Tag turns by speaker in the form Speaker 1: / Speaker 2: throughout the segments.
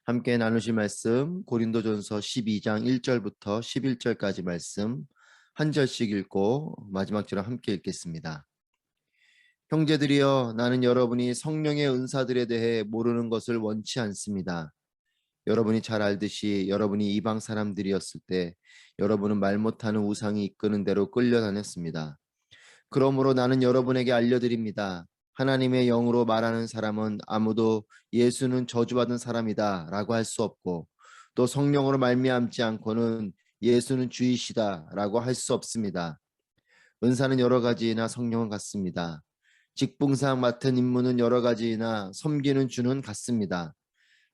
Speaker 1: 함께 나누실 말씀 고린도전서 12장 1절부터 11절까지 말씀 한 절씩 읽고 마지막 절을 함께 읽겠습니다. 형제들이여, 나는 여러분이 성령의 은사들에 대해 모르는 것을 원치 않습니다. 여러분이 잘 알듯이 여러분이 이방 사람들이었을 때 여러분은 말 못하는 우상이 이끄는 대로 끌려다녔습니다. 그러므로 나는 여러분에게 알려드립니다. 하나님의 영으로 말하는 사람은 아무도 예수는 저주받은 사람이다 라고 할 수 없고, 또 성령으로 말미암지 않고는 예수는 주이시다 라고 할 수 없습니다. 은사는 여러 가지이나 성령은 같습니다. 직분상 맡은 임무는 여러 가지이나 섬기는 주는 같습니다.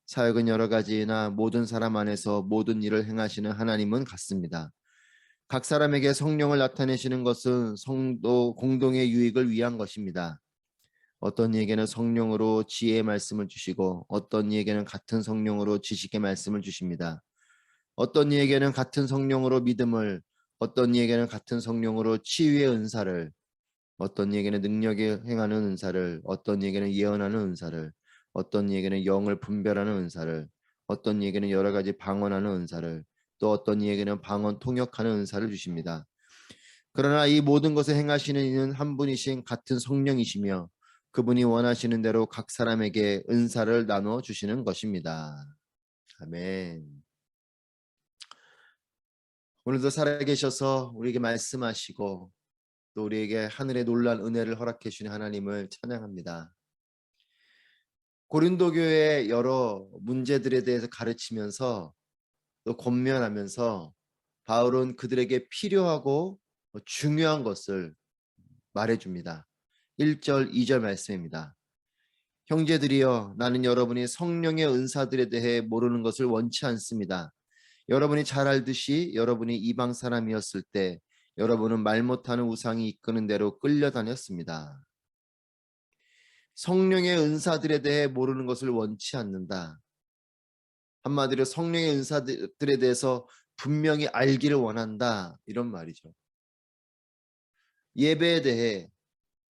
Speaker 1: 사역은 여러 가지이나 모든 사람 안에서 모든 일을 행하시는 하나님은 같습니다. 각 사람에게 성령을 나타내시는 것은 성도 공동의 유익을 위한 것입니다. 어떤 이에게는 성령으로 지혜의 말씀을 주시고, 어떤 이에게는 같은 성령으로 지식의 말씀을 주십니다. 어떤 이에게는 같은 성령으로 믿음을, 어떤 이에게는 같은 성령으로 치유의 은사를, 어떤 이에게는 능력에 행하는 은사를, 어떤 이에게는 예언하는 은사를, 어떤 이에게는 영을 분별하는 은사를, 어떤 이에게는 여러 가지 방언하는 은사를, 또 어떤 이에게는 방언 통역하는 은사를 주십니다. 그러나 이 모든 것을 행하시는 이는 한 분이신 같은 성령이시며, 그분이 원하시는 대로 각 사람에게 은사를 나눠 주시는 것입니다. 아멘. 오늘도 살아계셔서 우리에게 말씀하시고 또 우리에게 하늘의 놀라운 은혜를 허락해 주신 하나님을 찬양합니다. 고린도 교회의 여러 문제들에 대해서 가르치면서 또 권면하면서 바울은 그들에게 필요하고 중요한 것을 말해줍니다. 1절, 2절 말씀입니다. 형제들이여, 나는 여러분이 성령의 은사들에 대해 모르는 것을 원치 않습니다. 여러분이 잘 알듯이 여러분이 이방 사람이었을 때 여러분은 말 못하는 우상이 이끄는 대로 끌려다녔습니다. 성령의 은사들에 대해 모르는 것을 원치 않는다. 한마디로 성령의 은사들에 대해서 분명히 알기를 원한다, 이런 말이죠. 예배에 대해,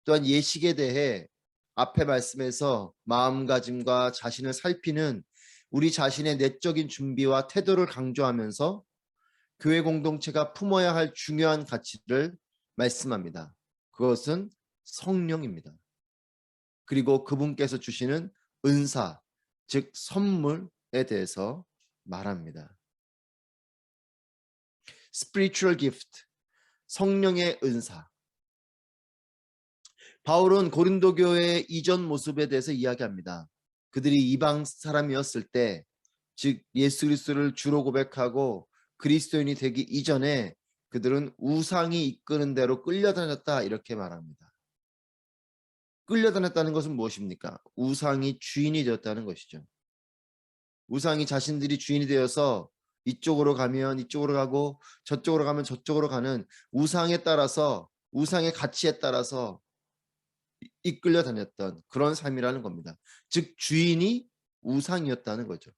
Speaker 1: 또한 예식에 대해 앞에 말씀에서 마음가짐과 자신을 살피는 우리 자신의 내적인 준비와 태도를 강조하면서 교회 공동체가 품어야 할 중요한 가치를 말씀합니다. 그것은 성령입니다. 그리고 그분께서 주시는 은사, 즉 선물에 대해서 말합니다. Spiritual gift, 성령의 은사. 바울은 고린도 교회의 이전 모습에 대해서 이야기합니다. 그들이 이방 사람이었을 때, 즉 예수 그리스도를 주로 고백하고 그리스도인이 되기 이전에 그들은 우상이 이끄는 대로 끌려다녔다, 이렇게 말합니다. 끌려다녔다는 것은 무엇입니까? 우상이 주인이 되었다는 것이죠. 우상이 자신들이 주인이 되어서 이쪽으로 가면 이쪽으로 가고 저쪽으로 가면 저쪽으로 가는 우상에 따라서, 우상의 가치에 따라서 이끌려 다녔던 그런 삶이라는 겁니다. 즉 주인이 우상이었다는 거죠.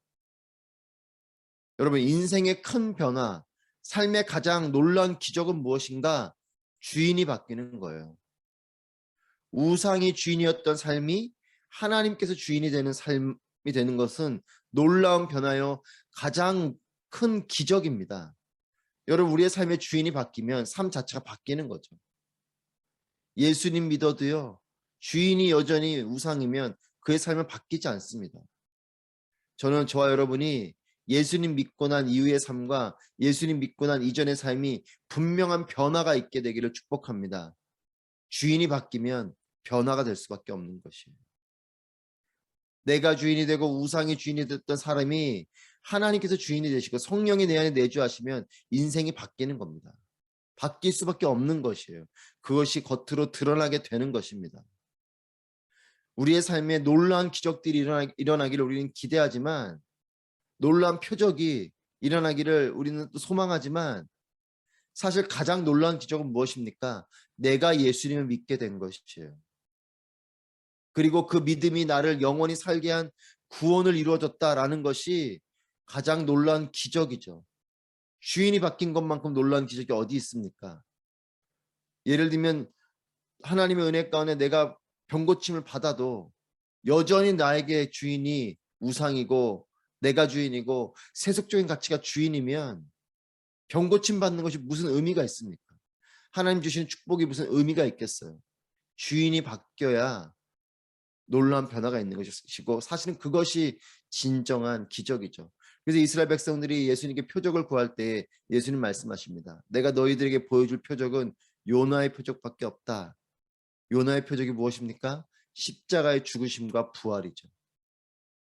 Speaker 1: 여러분, 인생의 큰 변화, 삶의 가장 놀라운 기적은 무엇인가? 주인이 바뀌는 거예요. 우상이 주인이었던 삶이 하나님께서 주인이 되는 삶이 되는 것은 놀라운 변화요, 가장 큰 기적입니다. 여러분, 우리의 삶의 주인이 바뀌면 삶 자체가 바뀌는 거죠. 예수님 믿어도요, 주인이 여전히 우상이면 그의 삶은 바뀌지 않습니다. 저는 저와 여러분이 예수님 믿고 난 이후의 삶과 예수님 믿고 난 이전의 삶이 분명한 변화가 있게 되기를 축복합니다. 주인이 바뀌면 변화가 될 수밖에 없는 것이에요. 내가 주인이 되고 우상이 주인이 됐던 사람이 하나님께서 주인이 되시고 성령이 내 안에 내주하시면 인생이 바뀌는 겁니다. 바뀔 수밖에 없는 것이에요. 그것이 겉으로 드러나게 되는 것입니다. 우리의 삶에 놀라운 기적들이 일어나기를 우리는 기대하지만, 놀라운 표적이 일어나기를 우리는 또 소망하지만, 사실 가장 놀라운 기적은 무엇입니까? 내가 예수님을 믿게 된 것이에요. 그리고 그 믿음이 나를 영원히 살게 한 구원을 이루어졌다라는 것이 가장 놀라운 기적이죠. 주인이 바뀐 것만큼 놀라운 기적이 어디 있습니까? 예를 들면 하나님의 은혜 가운데 내가 병고침을 받아도 여전히 나에게 주인이 우상이고 내가 주인이고 세속적인 가치가 주인이면 병 고침 받는 것이 무슨 의미가 있습니까? 하나님 주시는 축복이 무슨 의미가 있겠어요? 주인이 바뀌어야 놀라운 변화가 있는 것이고 사실은 그것이 진정한 기적이죠. 그래서 이스라엘 백성들이 예수님께 표적을 구할 때 예수님 말씀하십니다. 내가 너희들에게 보여줄 표적은 요나의 표적밖에 없다. 요나의 표적이 무엇입니까? 십자가의 죽으심과 부활이죠.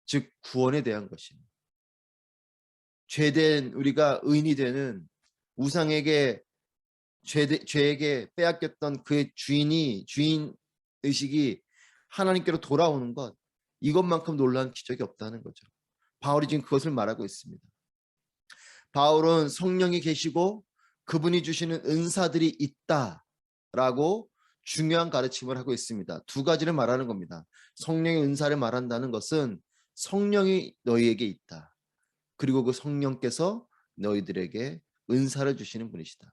Speaker 1: 즉 구원에 대한 것입니다. 죄된 우리가 의인이 되는 우상에게 죄에게 빼앗겼던 그의 주인 의식이 하나님께로 돌아오는 것, 이것만큼 놀라운 기적이 없다는 거죠. 바울이 지금 그것을 말하고 있습니다. 바울은 성령이 계시고 그분이 주시는 은사들이 있다라고 중요한 가르침을 하고 있습니다. 두 가지를 말하는 겁니다. 성령의 은사를 말한다는 것은 성령이 너희에게 있다. 그리고 그 성령께서 너희들에게 은사를 주시는 분이시다.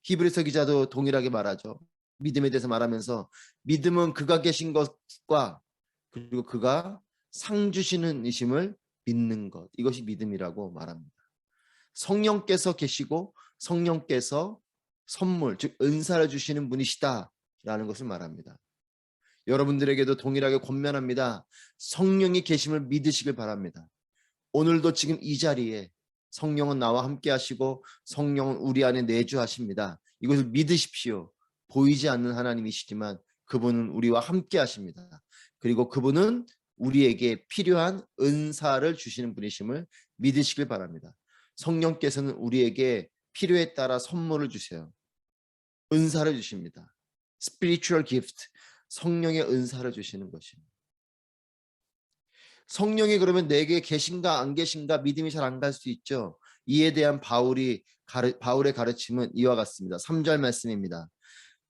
Speaker 1: 히브리서 기자도 동일하게 말하죠. 믿음에 대해서 말하면서 믿음은 그가 계신 것과 그리고 그가 상 주시는 이심을 믿는 것, 이것이 믿음이라고 말합니다. 성령께서 계시고 성령께서 선물, 즉 은사를 주시는 분이시다라는 것을 말합니다. 여러분들에게도 동일하게 권면합니다. 성령이 계심을 믿으시길 바랍니다. 오늘도 지금 이 자리에 성령은 나와 함께 하시고 성령은 우리 안에 내주하십니다. 이것을 믿으십시오. 보이지 않는 하나님이시지만 그분은 우리와 함께 하십니다. 그리고 그분은 우리에게 필요한 은사를 주시는 분이심을 믿으시길 바랍니다. 성령께서는 우리에게 필요에 따라 선물을 주세요. 은사를 주십니다. spiritual gift, 성령의 은사를 주시는 것입니다. 성령이 그러면 내게 계신가 안 계신가 믿음이 잘 안 갈 수 있죠. 이에 대한 바울의 가르침은 이와 같습니다. 3절 말씀입니다.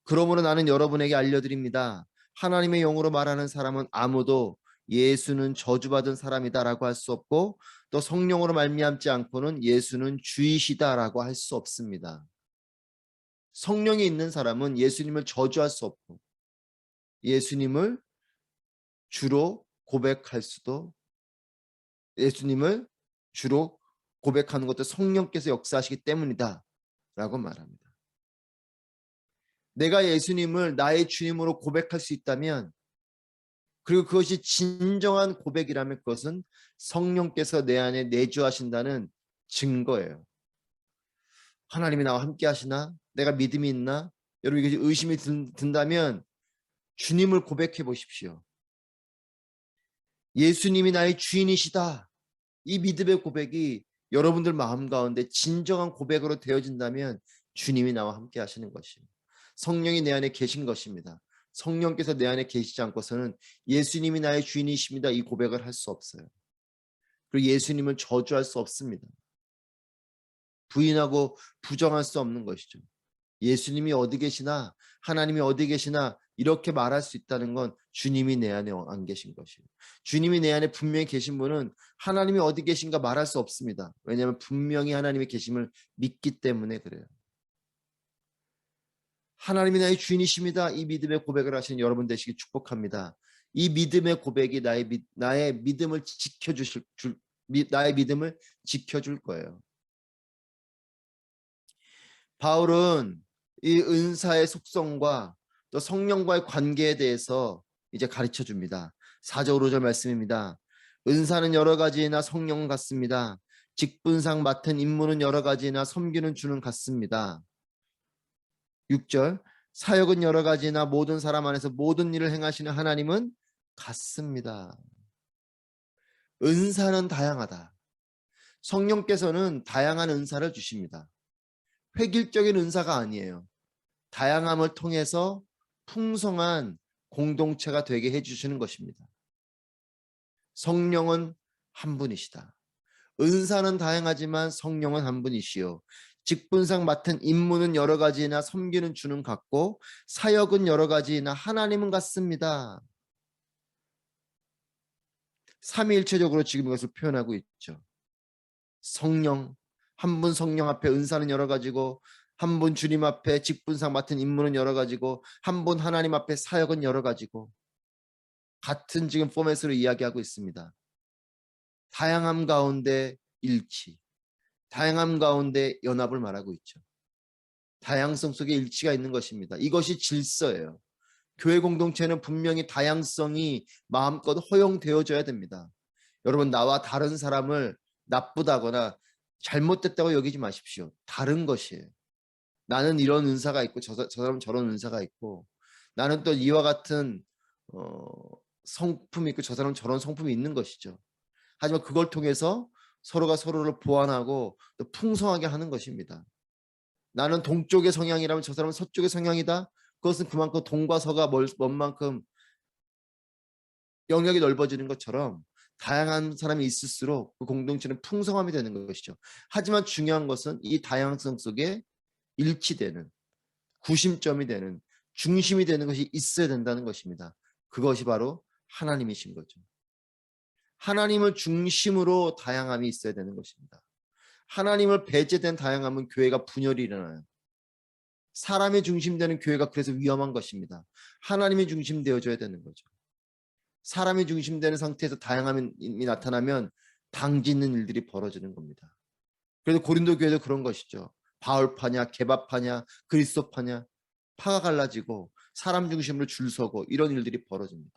Speaker 1: 그러므로 나는 여러분에게 알려드립니다. 하나님의 영으로 말하는 사람은 아무도 예수는 저주받은 사람이다라고 할 수 없고 또 성령으로 말미암지 않고는 예수는 주이시다라고 할 수 없습니다. 성령이 있는 사람은 예수님을 저주할 수 없고 예수님을 주로 고백할 수도 예수님을 주로 고백하는 것도 성령께서 역사하시기 때문이다 라고 말합니다. 내가 예수님을 나의 주님으로 고백할 수 있다면 그리고 그것이 진정한 고백이라면 그것은 성령께서 내 안에 내주하신다는 증거예요. 하나님이 나와 함께 하시나? 내가 믿음이 있나? 여러분 이게 의심이 든다면 주님을 고백해 보십시오. 예수님이 나의 주인이시다. 이 믿음의 고백이 여러분들 마음 가운데 진정한 고백으로 되어진다면 주님이 나와 함께 하시는 것입니다. 성령이 내 안에 계신 것입니다. 성령께서 내 안에 계시지 않고서는 예수님이 나의 주인이십니다. 이 고백을 할 수 없어요. 그리고 예수님을 저주할 수 없습니다. 부인하고 부정할 수 없는 것이죠. 예수님이 어디 계시나 하나님이 어디 계시나 이렇게 말할 수 있다는 건 주님이 내 안에 안 계신 것이에요. 주님이 내 안에 분명히 계신 분은 하나님이 어디 계신가 말할 수 없습니다. 왜냐하면 분명히 하나님의 계심을 믿기 때문에 그래요. 하나님이 나의 주인이십니다. 이 믿음의 고백을 하시는 여러분 되시기 축복합니다. 이 믿음의 고백이 나의 믿음을 지켜줄 거예요. 바울은 이 은사의 속성과 또 성령과의 관계에 대해서 이제 가르쳐 줍니다. 4절 5절 말씀입니다. 은사는 여러 가지나 성령은 같습니다. 직분상 맡은 임무는 여러 가지나 섬기는 주는 같습니다. 6절 사역은 여러 가지나 모든 사람 안에서 모든 일을 행하시는 하나님은 같습니다. 은사는 다양하다. 성령께서는 다양한 은사를 주십니다. 획일적인 은사가 아니에요. 다양함을 통해서 풍성한 공동체가 되게 해주시는 것입니다. 성령은 한 분이시다. 은사는 다양하지만 성령은 한 분이시요. 직분상 맡은 임무는 여러 가지나 섬기는 주는 같고 사역은 여러 가지나 하나님은 같습니다. 삼위일체적으로 지금 이것을 표현하고 있죠. 성령, 한 분 성령 앞에 은사는 여러 가지고 한 분 주님 앞에 직분상 맡은 임무는 여러 가지고 한 분 하나님 앞에 사역은 여러 가지고 같은 지금 포맷으로 이야기하고 있습니다. 다양함 가운데 일치, 다양함 가운데 연합을 말하고 있죠. 다양성 속에 일치가 있는 것입니다. 이것이 질서예요. 교회 공동체는 분명히 다양성이 마음껏 허용되어져야 됩니다. 여러분, 나와 다른 사람을 나쁘다거나 잘못됐다고 여기지 마십시오. 다른 것이에요. 나는 이런 은사가 있고 저 사람은 저런 은사가 있고, 나는 또 이와 같은 성품이 있고 저 사람은 저런 성품이 있는 것이죠. 하지만 그걸 통해서 서로가 서로를 보완하고 또 풍성하게 하는 것입니다. 나는 동쪽의 성향이라면 저 사람은 서쪽의 성향이다. 그것은 그만큼 동과 서가 먼 만큼 영역이 넓어지는 것처럼 다양한 사람이 있을수록 그 공동체는 풍성함이 되는 것이죠. 하지만 중요한 것은 이 다양성 속에 일치되는, 구심점이 되는, 중심이 되는 것이 있어야 된다는 것입니다. 그것이 바로 하나님이신 거죠. 하나님을 중심으로 다양함이 있어야 되는 것입니다. 하나님을 배제된 다양함은 교회가 분열이 일어나요. 사람이 중심되는 교회가 그래서 위험한 것입니다. 하나님이 중심되어져야 되는 거죠. 사람이 중심되는 상태에서 다양함이 나타나면 당짓는 일들이 벌어지는 겁니다. 그래서 고린도 교회도 그런 것이죠. 바울파냐, 게바파냐, 그리스도파냐, 파가 갈라지고 사람 중심으로 줄 서고 이런 일들이 벌어집니다.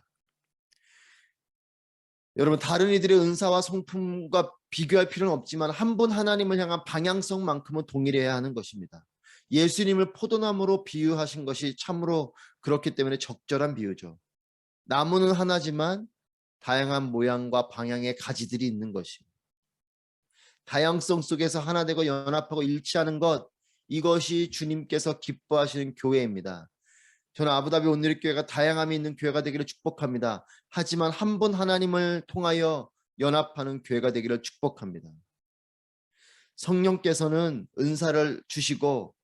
Speaker 1: 여러분, 다른 이들의 은사와 성품과 비교할 필요는 없지만 한 분 하나님을 향한 방향성만큼은 동일해야 하는 것입니다. 예수님을 포도나무로 비유하신 것이 참으로 그렇기 때문에 적절한 비유죠. 나무는 하나지만 다양한 모양과 방향의 가지들이 있는 것입니다. 다양성 속에서 하나 되고 연합하고 일치하는 것, 이것이 주님께서 기뻐하시는 교회입니다. 저는 아부다비 온누리교회가 다양함이 있는 교회가 되기를 축복합니다. 하지만 한 분 하나님을 통하여 연합하는 교회가 되기를 축복합니다. 성령께서는 은사를 주시고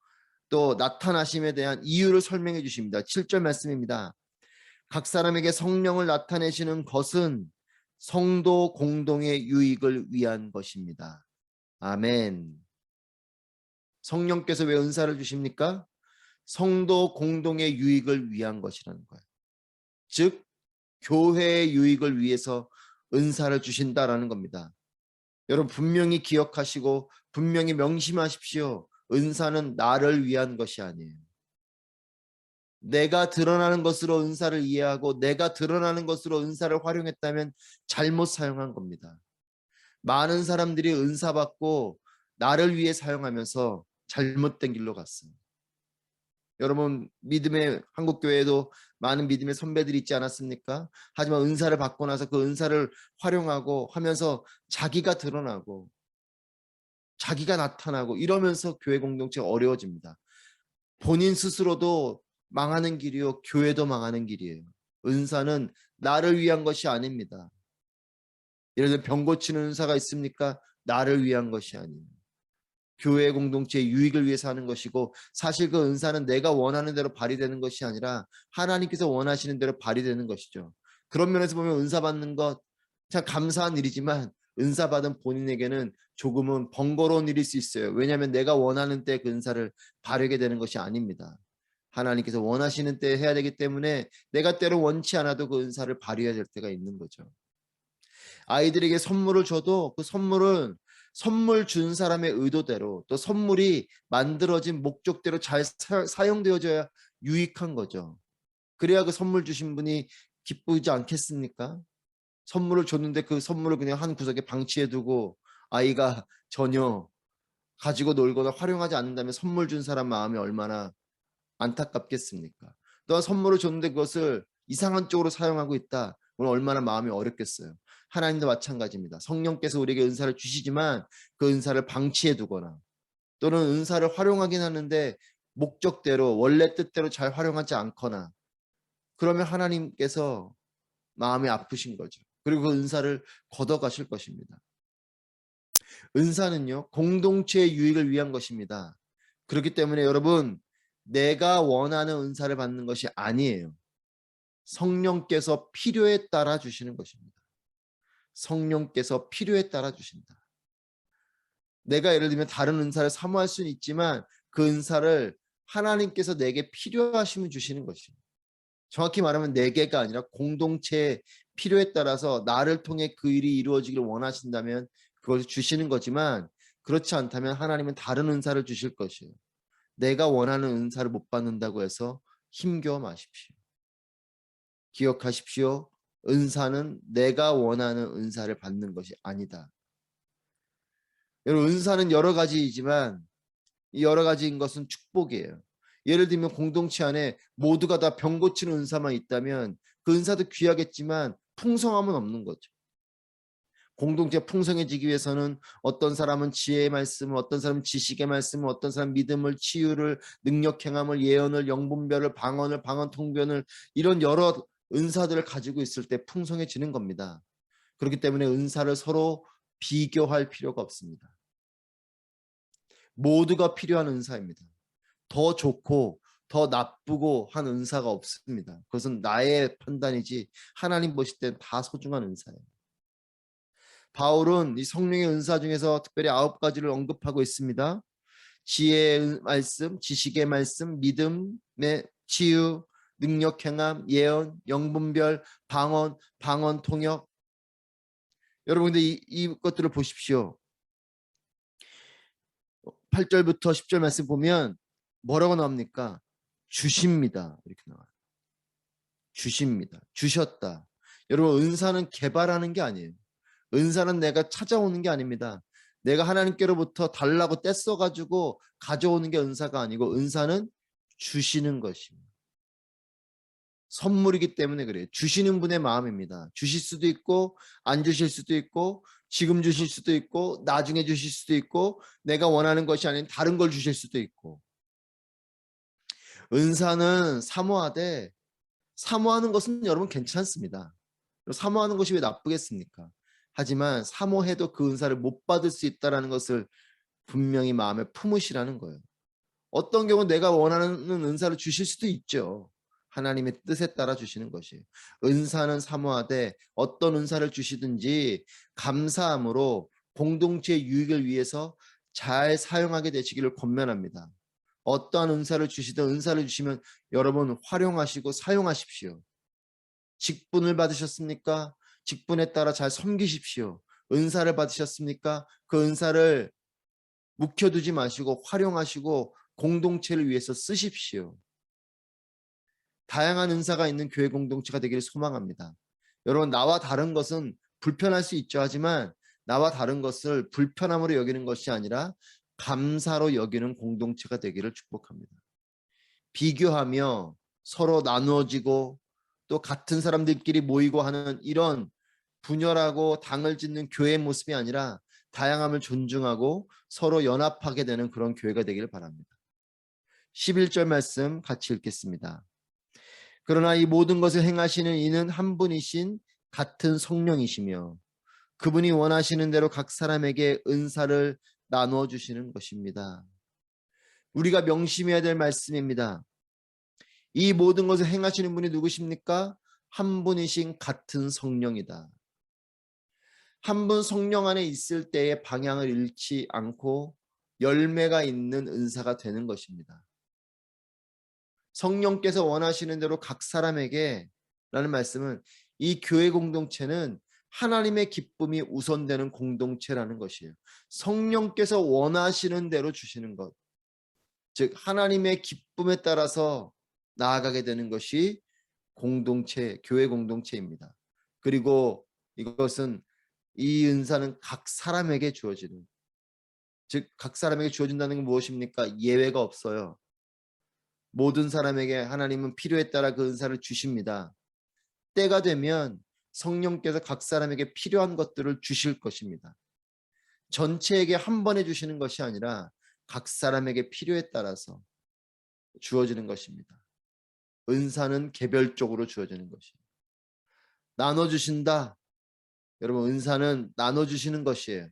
Speaker 1: 또 나타나심에 대한 이유를 설명해 주십니다. 7절 말씀입니다. 각 사람에게 성령을 나타내시는 것은 성도 공동의 유익을 위한 것입니다. 아멘. 성령께서 왜 은사를 주십니까? 성도 공동의 유익을 위한 것이라는 거예요. 즉 교회의 유익을 위해서 은사를 주신다라는 겁니다. 여러분, 분명히 기억하시고 분명히 명심하십시오. 은사는 나를 위한 것이 아니에요. 내가 드러나는 것으로 은사를 이해하고 내가 드러나는 것으로 은사를 활용했다면 잘못 사용한 겁니다. 많은 사람들이 은사 받고 나를 위해 사용하면서 잘못된 길로 갔어요. 여러분, 믿음의 한국교회에도 많은 믿음의 선배들이 있지 않았습니까? 하지만 은사를 받고 나서 그 은사를 활용하고 하면서 자기가 드러나고 자기가 나타나고 이러면서 교회 공동체가 어려워집니다. 본인 스스로도 망하는 길이요, 교회도 망하는 길이에요. 은사는 나를 위한 것이 아닙니다. 예를 들어 병 고치는 은사가 있습니까? 나를 위한 것이 아니에요. 교회 공동체의 유익을 위해서 하는 것이고, 사실 그 은사는 내가 원하는 대로 발휘되는 것이 아니라 하나님께서 원하시는 대로 발휘되는 것이죠. 그런 면에서 보면 은사 받는 것 참 감사한 일이지만 은사 받은 본인에게는 조금은 번거로운 일일 수 있어요. 왜냐하면 내가 원하는 때 그 은사를 발휘하게 되는 것이 아닙니다. 하나님께서 원하시는 때 해야 되기 때문에 내가 때로 원치 않아도 그 은사를 발휘해야 될 때가 있는 거죠. 아이들에게 선물을 줘도 그 선물은 선물 준 사람의 의도대로 또 선물이 만들어진 목적대로 잘 사용되어져야 유익한 거죠. 그래야 그 선물 주신 분이 기쁘지 않겠습니까? 선물을 줬는데 그 선물을 그냥 한 구석에 방치해두고 아이가 전혀 가지고 놀거나 활용하지 않는다면 선물 준 사람 마음이 얼마나 안타깝겠습니까? 또한 선물을 줬는데 그것을 이상한 쪽으로 사용하고 있다. 오늘 얼마나 마음이 어렵겠어요. 하나님도 마찬가지입니다. 성령께서 우리에게 은사를 주시지만 그 은사를 방치해 두거나 또는 은사를 활용하긴 하는데 목적대로 원래 뜻대로 잘 활용하지 않거나 그러면 하나님께서 마음이 아프신 거죠. 그리고 그 은사를 걷어가실 것입니다. 은사는요, 공동체의 유익을 위한 것입니다. 그렇기 때문에 여러분, 내가 원하는 은사를 받는 것이 아니에요. 성령께서 필요에 따라 주시는 것입니다. 성령께서 필요에 따라 주신다. 내가 예를 들면 다른 은사를 사모할 수는 있지만 그 은사를 하나님께서 내게 필요하시면 주시는 것입니다. 정확히 말하면 내게가 아니라 공동체에 필요에 따라서 나를 통해 그 일이 이루어지기를 원하신다면 그걸 주시는 거지만, 그렇지 않다면 하나님은 다른 은사를 주실 것이에요. 내가 원하는 은사를 못 받는다고 해서 힘겨워 마십시오. 기억하십시오. 은사는 내가 원하는 은사를 받는 것이 아니다. 여러분, 은사는 여러 가지이지만 이 여러 가지인 것은 축복이에요. 예를 들면 공동체 안에 모두가 다 병 고치는 은사만 있다면 그 은사도 귀하겠지만 풍성함은 없는 거죠. 공동체 풍성해지기 위해서는 어떤 사람은 지혜의 말씀을, 어떤 사람은 지식의 말씀을, 어떤 사람은 믿음을, 치유를, 능력 행함을, 예언을, 영분별을, 방언을, 방언 통변을, 이런 여러 은사들을 가지고 있을 때 풍성해지는 겁니다. 그렇기 때문에 은사를 서로 비교할 필요가 없습니다. 모두가 필요한 은사입니다. 더 좋고 더 나쁘고 한 은사가 없습니다. 그것은 나의 판단이지 하나님 보실 때 다 소중한 은사예요. 바울은 이 성령의 은사 중에서 특별히 9가지를 언급하고 있습니다. 지혜의 말씀, 지식의 말씀, 믿음의 치유, 능력 행함, 예언, 영분별, 방언, 방언 통역. 여러분들 이것들을 보십시오. 8절부터 10절 말씀 보면 뭐라고 나옵니까? 주십니다. 이렇게 나와요. 주십니다. 주셨다. 여러분, 은사는 개발하는 게 아니에요. 은사는 내가 찾아오는 게 아닙니다. 내가 하나님께로부터 달라고 떼써가지고 가져오는 게 은사가 아니고, 은사는 주시는 것입니다. 선물이기 때문에 그래요. 주시는 분의 마음입니다. 주실 수도 있고 안 주실 수도 있고, 지금 주실 수도 있고 나중에 주실 수도 있고, 내가 원하는 것이 아닌 다른 걸 주실 수도 있고. 은사는 사모하되, 사모하는 것은 여러분 괜찮습니다. 사모하는 것이 왜 나쁘겠습니까? 하지만 사모해도 그 은사를 못 받을 수 있다는 것을 분명히 마음에 품으시라는 거예요. 어떤 경우는 내가 원하는 은사를 주실 수도 있죠. 하나님의 뜻에 따라 주시는 것이에요. 은사는 사모하되 어떤 은사를 주시든지 감사함으로 공동체의 유익을 위해서 잘 사용하게 되시기를 권면합니다. 어떠한 은사를 주시든 은사를 주시면 여러분 활용하시고 사용하십시오. 직분을 받으셨습니까? 직분에 따라 잘 섬기십시오. 은사를 받으셨습니까? 그 은사를 묵혀두지 마시고 활용하시고 공동체를 위해서 쓰십시오. 다양한 은사가 있는 교회 공동체가 되기를 소망합니다. 여러분, 나와 다른 것은 불편할 수 있죠. 하지만 나와 다른 것을 불편함으로 여기는 것이 아니라 감사로 여기는 공동체가 되기를 축복합니다. 비교하며 서로 나누어지고 또 같은 사람들끼리 모이고 하는 이런 분열하고 당을 짓는 교회의 모습이 아니라 다양함을 존중하고 서로 연합하게 되는 그런 교회가 되기를 바랍니다. 11절 말씀 같이 읽겠습니다. 그러나 이 모든 것을 행하시는 이는 한 분이신 같은 성령이시며 그분이 원하시는 대로 각 사람에게 은사를 나누어 주시는 것입니다. 우리가 명심해야 될 말씀입니다. 이 모든 것을 행하시는 분이 누구십니까? 한 분이신 같은 성령이다. 한 분 성령 안에 있을 때의 방향을 잃지 않고 열매가 있는 은사가 되는 것입니다. 성령께서 원하시는 대로 각 사람에게 라는 말씀은 이 교회 공동체는 하나님의 기쁨이 우선되는 공동체라는 것이에요. 성령께서 원하시는 대로 주시는 것, 즉 하나님의 기쁨에 따라서 나아가게 되는 것이 공동체, 교회 공동체입니다. 그리고 이것은 이 은사는 각 사람에게 주어지는, 즉 각 사람에게 주어진다는 건 무엇입니까? 예외가 없어요. 모든 사람에게 하나님은 필요에 따라 그 은사를 주십니다. 때가 되면 성령께서 각 사람에게 필요한 것들을 주실 것입니다. 전체에게 한 번에 주시는 것이 아니라 각 사람에게 필요에 따라서 주어지는 것입니다. 은사는 개별적으로 주어지는 것입니다. 나눠주신다. 여러분, 은사는 나눠주시는 것이에요.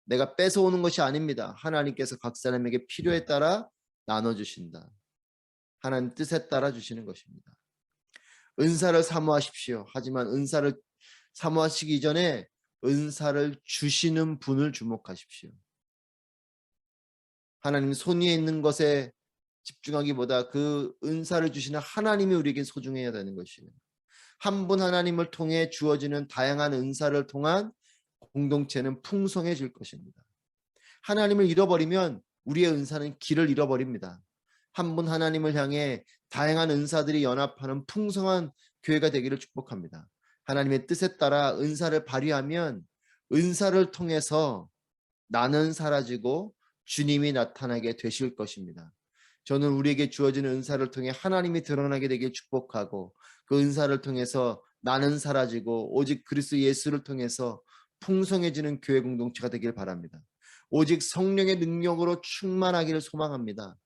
Speaker 1: 내가 뺏어오는 것이 아닙니다. 하나님께서 각 사람에게 필요에 따라 나눠주신다. 하나님 뜻에 따라 주시는 것입니다. 은사를 사모하십시오. 하지만 은사를 사모하시기 이전에 은사를 주시는 분을 주목하십시오. 하나님 손 위에 있는 것에 집중하기보다 그 은사를 주시는 하나님이 우리에게 소중해야 되는 것이에요. 한 분 하나님을 통해 주어지는 다양한 은사를 통한 공동체는 풍성해질 것입니다. 하나님을 잃어버리면 우리의 은사는 길을 잃어버립니다. 한 분 하나님을 향해 다양한 은사들이 연합하는 풍성한 교회가 되기를 축복합니다. 하나님의 뜻에 따라 은사를 발휘하면 은사를 통해서 나는 사라지고 주님이 나타나게 되실 것입니다. 저는 우리에게 주어지는 은사를 통해 하나님이 드러나게 되길 축복하고 그 은사를 통해서 나는 사라지고 오직 그리스도 예수를 통해서 풍성해지는 교회 공동체가 되길 바랍니다. 오직 성령의 능력으로 충만하기를 소망합니다.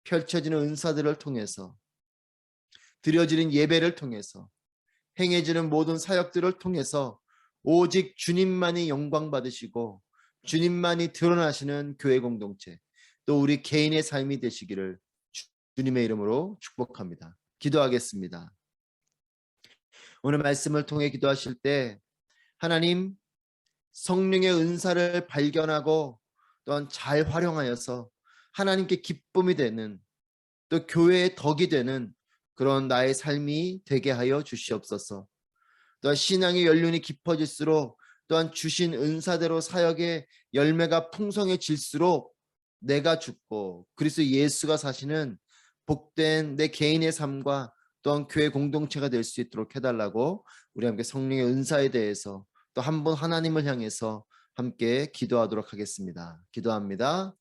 Speaker 1: 펼쳐지는 은사들을 통해서, 드려지는 예배를 통해서, 행해지는 모든 사역들을 통해서 오직 주님만이 영광 받으시고 주님만이 드러나시는 교회 공동체, 또 우리 개인의 삶이 되시기를 주님의 이름으로 축복합니다. 기도하겠습니다. 오늘 말씀을 통해 기도하실 때 하나님, 성령의 은사를 발견하고 또한 잘 활용하여서 하나님께 기쁨이 되는, 또 교회의 덕이 되는 그런 나의 삶이 되게 하여 주시옵소서. 또한 신앙의 연륜이 깊어질수록 또한 주신 은사대로 사역의 열매가 풍성해질수록 내가 죽고 그리스도 예수가 사시는 복된 내 개인의 삶과 또한 교회 공동체가 될 수 있도록 해달라고 우리 함께 성령의 은사에 대해서 또 한 번 하나님을 향해서 함께 기도하도록 하겠습니다. 기도합니다.